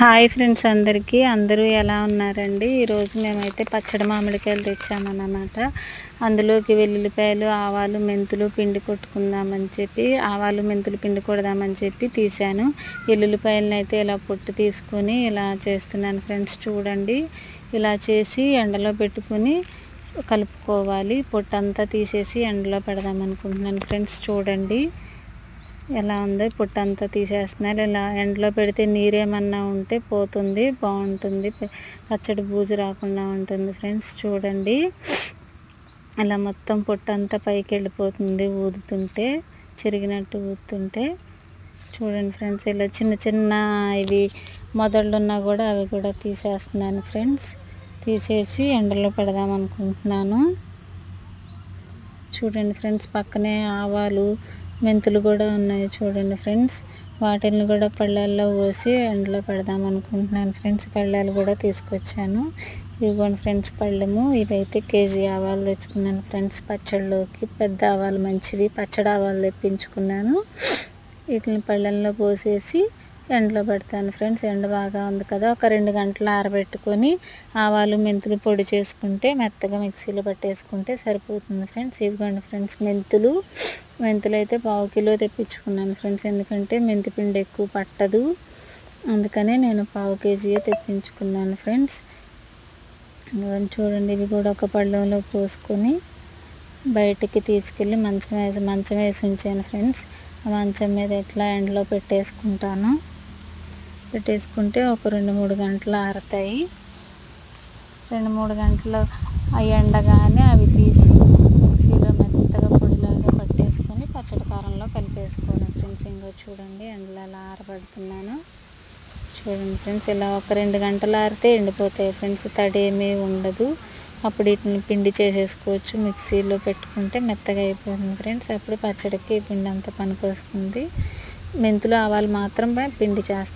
Hi friends, అందరూ ఎలా ఉన్నారండి? ఈరోజు మేమైతే పచ్చడి మామిడికాయలు తెచ్చామన్నమాట. అందులోకి వెల్లుల్లిపాయలు, ఆవాలు, మెంతులు పిండి కొట్టుకుందామని చెప్పి పిండి కొడదామని చెప్పి తీసాను. వెల్లుల్లిపాయలను అయితే ఇలా పొట్టు తీసుకొని ఇలా చేస్తున్నాను ఫ్రెండ్స్. చూడండి, ఇలా చేసి ఎండలో పెట్టుకుని కలుపుకోవాలి. పొట్టంతా తీసేసి ఎండలో పెడదాం అనుకుంటున్నాను ఫ్రెండ్స్. చూడండి ఎలా ఉందో, పొట్టంతా తీసేస్తున్నారు. ఇలా ఎండలో పెడితే నీరేమన్నా ఉంటే పోతుంది, బాగుంటుంది, పచ్చడి బూజు రాకుండా ఉంటుంది ఫ్రెండ్స్. చూడండి, ఇలా మొత్తం పొట్టంతా పైకి వెళ్ళిపోతుంది ఊదుతుంటే, చెరిగినట్టు ఊదుతుంటే. చూడండి ఫ్రెండ్స్, ఇలా చిన్న చిన్న ఇవి మొదళ్ళున్నా కూడా అవి కూడా తీసేస్తున్నాను ఫ్రెండ్స్. తీసేసి ఎండలో పెడదాం అనుకుంటున్నాను. చూడండి ఫ్రెండ్స్, పక్కనే ఆవాలు, మెంతులు కూడా ఉన్నాయి చూడండి ఫ్రెండ్స్. వాటిని కూడా పళ్ళల్లో పోసి ఎండలో పెడదాం అనుకుంటున్నాను ఫ్రెండ్స్. పళ్ళాలు కూడా తీసుకొచ్చాను. ఇదిగోండి ఫ్రెండ్స్ పళ్ళెము. ఇవైతే కేజీ ఆవాలు తెచ్చుకున్నాను ఫ్రెండ్స్. పచ్చళ్ళలోకి పెద్ద ఆవాలు మంచివి, పచ్చడి ఆవాలు తెప్పించుకున్నాను. వీటిని పళ్ళల్లో పోసేసి ఎండలో పెడతాను ఫ్రెండ్స్. ఎండ బాగా ఉంది కదా, ఒక 2 గంటలు ఆరబెట్టుకొని ఆవాలు, మెంతులు పొడి చేసుకుంటే మెత్తగా మిక్సీలో పట్టేసుకుంటే సరిపోతుంది ఫ్రెండ్స్. ఇవ్వండి ఫ్రెండ్స్ మెంతులు అయితే 1/4 కిలో తెప్పించుకున్నాను ఫ్రెండ్స్. ఎందుకంటే మెంతి పిండి ఎక్కువ పట్టదు, అందుకనే నేను 1/4 కేజీయే తెప్పించుకున్నాను ఫ్రెండ్స్. చూడండి, ఇవి కూడా ఒక పళ్ళెంలో పోసుకొని బయటికి తీసుకెళ్ళి మంచం వేసి ఉంచాను ఫ్రెండ్స్. ఆ మంచం మీద ఇట్లా ఎండలో పెట్టేసుకుంటే ఒక 2-3 గంటలు ఆరుతాయి. 2-3 గంటలు ఎండగానే అవి తీసి మిక్సీలో మెత్తగా పొడిలాగా పట్టేసుకొని పచ్చడి కారంలో కలిపేసుకోవడం ఫ్రెండ్స్. ఇంకా చూడండి, ఎండలో అలా ఆరబెడుతున్నాను. చూడండి ఫ్రెండ్స్, ఇలా ఒక 2 గంటలు ఆరితే ఎండిపోతాయి ఫ్రెండ్స్. తడి ఏమీ ఉండదు. అప్పుడు వీటిని పిండి చేసేసుకోవచ్చు. మిక్సీలో పెట్టుకుంటే మెత్తగా అయిపోతుంది ఫ్రెండ్స్. అప్పుడు పచ్చడికి పిండి అంతా పనికి వస్తుంది. మెంతులు, ఆవాలు మాత్రం పిండి చేస్తాను.